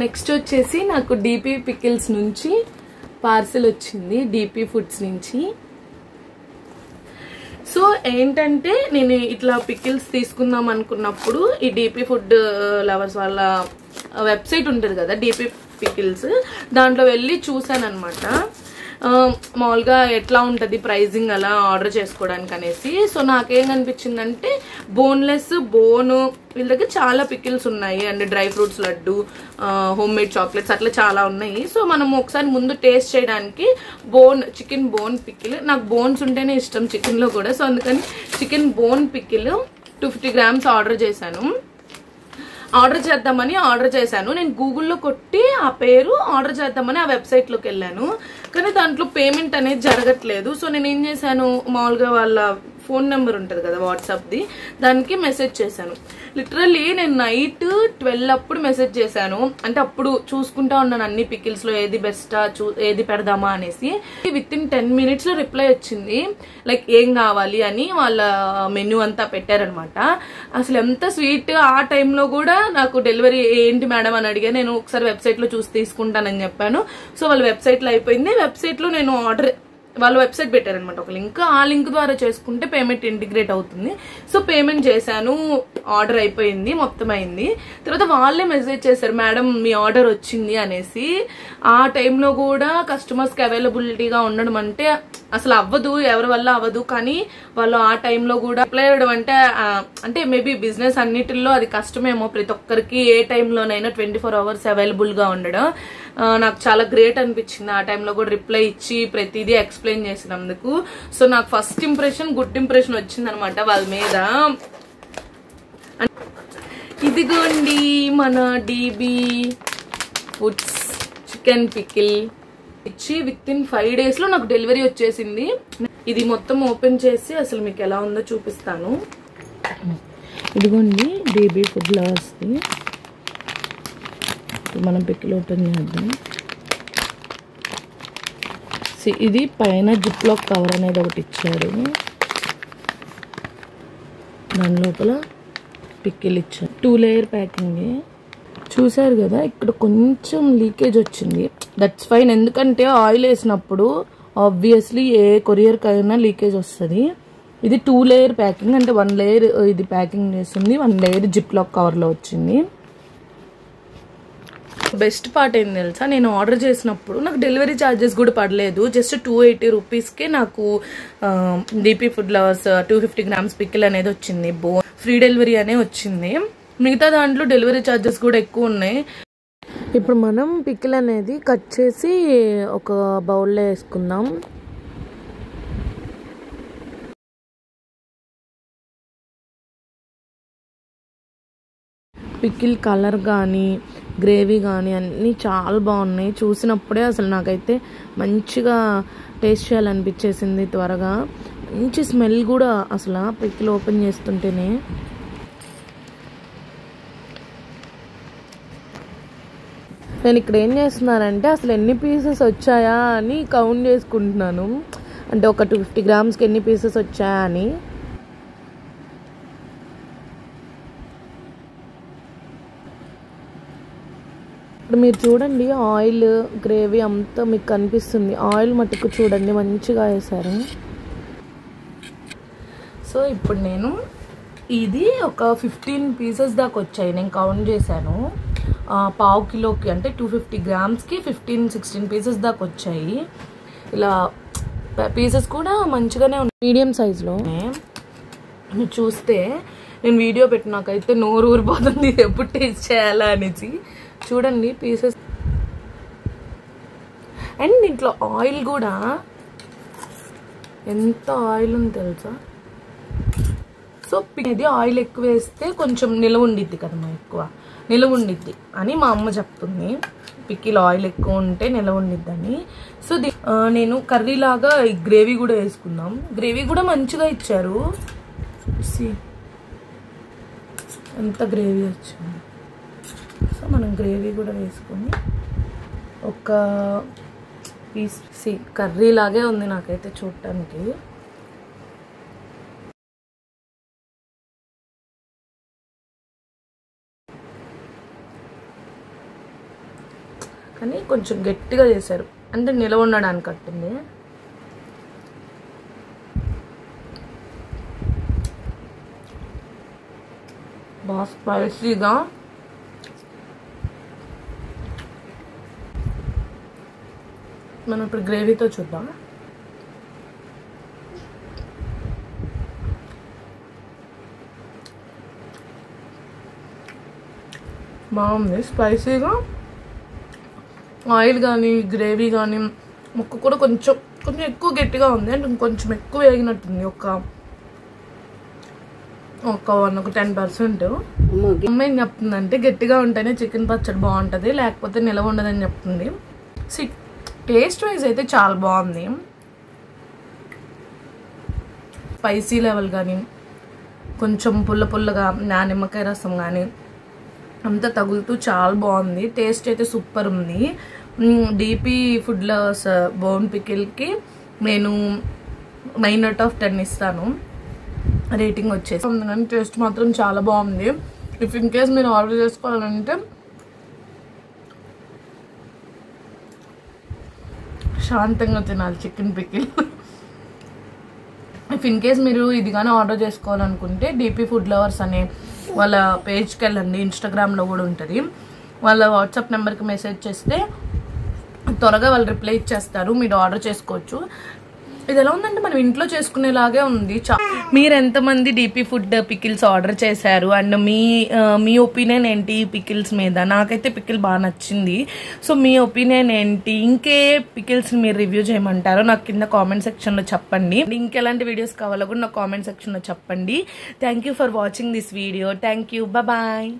Next వచ్చేసి నాకు DP pickles నుంచి పార్సిల్ వచ్చింది, డీపీ ఫుడ్స్ నుంచి. సో ఏంటంటే నేను ఇట్లా పికిల్స్ తీసుకుందాం అనుకున్నప్పుడు ఈ డీపీ ఫుడ్ లవర్స్ వాళ్ళ వెబ్సైట్ ఉంటుంది కదా డీపీ పికిల్స్, దాంట్లో వెళ్ళి చూసాను అనమాట మామూలుగా ఎట్లా ఉంటుంది ప్రైజింగ్ అలా ఆర్డర్ చేసుకోవడానికి అనేసి. సో నాకేం కనిపించిందంటే బోన్లెస్, బోను వీళ్ళ దగ్గర చాలా పికిల్స్ ఉన్నాయి and dry fruits laddu, home made chocolates అట్లా చాలా ఉన్నాయి. సో మనం ఒకసారి ముందు టేస్ట్ చేయడానికి చికెన్ బోన్ పికిల్, నాకు బోన్స్ ఉంటేనే ఇష్టం చికెన్లో కూడా. సో అందుకని chicken bone pickle 250 grams order చేశాను. ఆర్డర్ చేశాను నేను గూగుల్లో కొట్టి ఆ పేరు ఆర్డర్ చేద్దామని ఆ వెబ్సైట్లోకి వెళ్ళాను, కానీ దాంట్లో పేమెంట్ అనేది జరగట్లేదు. సో నేను ఏం చేశాను, మామూలుగా వాళ్ళ ఫోన్ నెంబర్ ఉంటుంది కదా వాట్సాప్ది, దానికి మెసేజ్ చేశాను. లిటరల్లీ నేను నైట్ 12 అప్పుడు మెసేజ్ చేశాను, అంటే అప్పుడు చూసుకుంటా ఉన్నాను అన్ని పికిల్స్లో ఏది బెస్టా ఏది పెడదామా అనేసి. విత్ ఇన్ 10 minutes లో రిప్లై వచ్చింది, లైక్ ఏం కావాలి అని వాళ్ళ మెనూ అంతా పెట్టారనమాట. అసలు ఎంత స్వీట్. ఆ టైంలో కూడా నాకు డెలివరీ ఏంటి మేడం అని అడిగా. నేను ఒకసారి వెబ్సైట్లో చూసి తీసుకుంటానని చెప్పాను. సో వాళ్ళ వెబ్సైట్లో అయిపోయింది. వెబ్సైట్లో నేను వాళ్ళ వెబ్సైట్ పెట్టారనమాట ఒక లింక్, ఆ లింక్ ద్వారా చేసుకుంటే పేమెంట్ ఇంటిగ్రేట్ అవుతుంది. సో పేమెంట్ చేశాను, ఆర్డర్ అయిపోయింది, మొత్తం అయింది. తర్వాత వాళ్ళే మెసేజ్ చేశారు మేడం మీ ఆర్డర్ వచ్చింది అనేసి. ఆ టైంలో కూడా కస్టమర్స్కి అవైలబిలిటీగా ఉండడం అంటే అసలు అవ్వదు, ఎవరి వల్ల అవ్వదు, కానీ వాళ్ళు ఆ టైంలో కూడా అప్లై అవ్వడం అంటే మేబీ బిజినెస్ అన్నిటిల్లో అది కష్టమేమో. ప్రతి ఒక్కరికి ఏ టైంలోనైనా 24 hours అవైలబుల్గా ఉండడం నాకు చాలా గ్రేట్ అనిపించింది. ఆ టైంలో కూడా రిప్లై ఇచ్చి ప్రతిదీ ఎక్స్ప్లెయిన్ చేసినందుకు. సో నాకు ఫస్ట్ ఇంప్రెషన్ గుడ్ ఇంప్రెషన్ వచ్చింది అనమాట వాళ్ళ మీద. ఇదిగోండి మన డీబీ ఫుడ్స్ చికెన్ పికిల్ ఇచ్చి విత్ ఇన్ 5 days లో నాకు డెలివరీ వచ్చేసింది. ఇది మొత్తం ఓపెన్ చేసి అసలు మీకు ఎలా ఉందో చూపిస్తాను. ఇదిగోండి డీబీ ఫుడ్ లవర్స్ది. మనం పికిల్ ఓపెన్ చేద్దాం. ఇది పైన జిప్ లాక్ కవర్ అనేది ఒకటి ఇచ్చారు, దాని లోపల పికిల్ ఇచ్చారు. 2 layer ప్యాకింగ్. చూసారు కదా ఇక్కడ కొంచెం లీకేజ్ వచ్చింది, దట్స్ ఫైన్. ఎందుకంటే ఆయిల్ వేసినప్పుడు ఆబ్వియస్లీ ఏ కొరియర్కైనా లీకేజ్ వస్తుంది. ఇది 2 layer ప్యాకింగ్, అంటే 1 layer ఇది ప్యాకింగ్ చేస్తుంది, 1 layer జిప్ లాక్ కవర్లో వచ్చింది. బెస్ట్ పార్ట్ ఏంటి తెలుసా, నేను ఆర్డర్ చేసినప్పుడు నాకు డెలివరీ ఛార్జెస్ కూడా పడలేదు. జస్ట్ 280 rupeesకే నాకు DP food lovers 250 grams pickle అనేది వచ్చింది. ఫ్రీ డెలివరీ అనే వచ్చింది. మిగతా దాంట్లో డెలివరీ ఛార్జెస్ కూడా ఎక్కువ ఉన్నాయి. ఇప్పుడు మనం పికిల్ అనేది కట్ చేసి ఒక బౌల్లో వేసుకుందాం. పికిల్ కలర్ కానీ గ్రేవీ కానీ అన్నీ చాలా బాగున్నాయి. చూసినప్పుడే అసలు నాకైతే మంచిగా టేస్ట్ చేయాలనిపించేసింది. త్వరగా మంచి స్మెల్ కూడా అసలు పికిల్ ఓపెన్ చేస్తుంటేనే. నేను ఇక్కడ ఏం చేస్తున్నానంటే అసలు ఎన్ని పీసెస్ వచ్చాయా అని కౌంట్ చేసుకుంటున్నాను, అంటే ఒక 250 grams ఎన్ని పీసెస్ వచ్చాయా అని. ఇప్పుడు మీరు చూడండి ఆయిల్ గ్రేవీ అంతా మీకు కనిపిస్తుంది. ఆయిల్ మట్టుకు చూడండి మంచిగా వేశారు. సో ఇప్పుడు నేను ఇది ఒక 15 pieces దాకా వచ్చాయి, నేను కౌంట్ చేశాను. 1/2 kiloకి అంటే 250 gramsకి 15-16 pieces దాకా వచ్చాయి. ఇలా పీసెస్ కూడా మంచిగానే ఉన్నాయి, మీడియం సైజులో. మీరు చూస్తే నేను వీడియో పెట్టినాకైతే నోరు ఊరిపోతుంది ఎప్పుడు టేస్ట్ చేయాలా అనేసి. చూడండి పీసెస్, అండ్ దీంట్లో ఆయిల్ కూడా ఎంత ఆయిల్ ఉంది తెలుసా. సో ఇది ఆయిల్ ఎక్కువ వేస్తే కొంచెం నిలవ ఉండిద్ది కదమ్మా, ఎక్కువ నిలవ ఉండిద్ది అని మా అమ్మ చెప్తుంది. పికిల్ ఆయిల్ ఎక్కువ ఉంటే నిలవ ఉండిద్దని. సో నేను కర్రీ లాగా గ్రేవీ కూడా వేసుకుందాం. గ్రేవీ కూడా మంచిగా ఇచ్చారు. ఎంత గ్రేవీ వచ్చింది. సో మనం గ్రేవీ కూడా వేసుకొని ఒక పీస్ కర్రీ లాగే ఉంది నాకైతే చూడటానికి. కానీ కొంచెం గట్టిగా చేశారు, అంటే నిలవ ఉండడానికి కట్టింది. బాగా స్పైసీగా. మనం ఇప్పుడు గ్రేవీతో చూద్దాం. బాగుంది స్పైసీగా. ఆయిల్ కానీ గ్రేవీ కానీ ముక్క కూడా కొంచెం ఎక్కువ గట్టిగా ఉంది, అంటే కొంచెం ఎక్కువ వేగినట్టుంది. ఒక 10%. అమ్మ ఏం చెప్తుందంటే గట్టిగా ఉంటేనే చికెన్ పచ్చడి బాగుంటుంది, లేకపోతే నిలవ ఉండదని చెప్తుంది. టేస్ట్ వైజ్ అయితే చాలా బాగుంది. స్పైసీ లెవెల్ కానీ కొంచెం పుల్లగా నిమ్మకాయ రసం కానీ అంతా తగులుతూ చాలా బాగుంది. టేస్ట్ అయితే సూపర్ ఉంది. డీపీ ఫుడ్ లవర్స్ బోన్ పికిల్కి నేను 9/10 ఇస్తాను రేటింగ్ వచ్చేసి. కానీ టేస్ట్ మాత్రం చాలా బాగుంది. ఇఫ్ ఇన్ కేస్ మీరు ఆర్డర్ చేసుకోవాలంటే శాంతంగా తినాలి chicken pickle. If in case మీరు ఇది కానీ ఆర్డర్ చేసుకోవాలనుకుంటే డీపీ ఫుడ్ లవర్స్ అనే వాళ్ళ పేజ్కి వెళ్ళండి, ఇన్స్టాగ్రామ్లో కూడా ఉంటుంది. వాళ్ళ వాట్సాప్ నెంబర్కి మెసేజ్ చేస్తే త్వరగా వాళ్ళు రిప్లై ఇచ్చేస్తారు, మీరు ఆర్డర్ చేసుకోవచ్చు. ఇది ఎలా ఉందంటే మనం ఇంట్లో చేసుకునేలాగే ఉంది. మీరు ఎంతమంది డీపీ ఫుడ్ పికిల్స్ ఆర్డర్ చేశారు అండ్ మీ ఒపీనియన్ ఏంటి పికిల్స్ మీద? నాకైతే పికిల్ బాగా నచ్చింది. సో మీ ఒపీనియన్ ఏంటి? ఇంకే పికిల్స్ మీరు రివ్యూ చేయమంటారో నాకు కింద కామెంట్ సెక్షన్లో చెప్పండి. ఇంకెలాంటి వీడియోస్ కావాలో కూడా నాకు కామెంట్ సెక్షన్లో చెప్పండి. Thank you for watching this video. Thank you. Bye.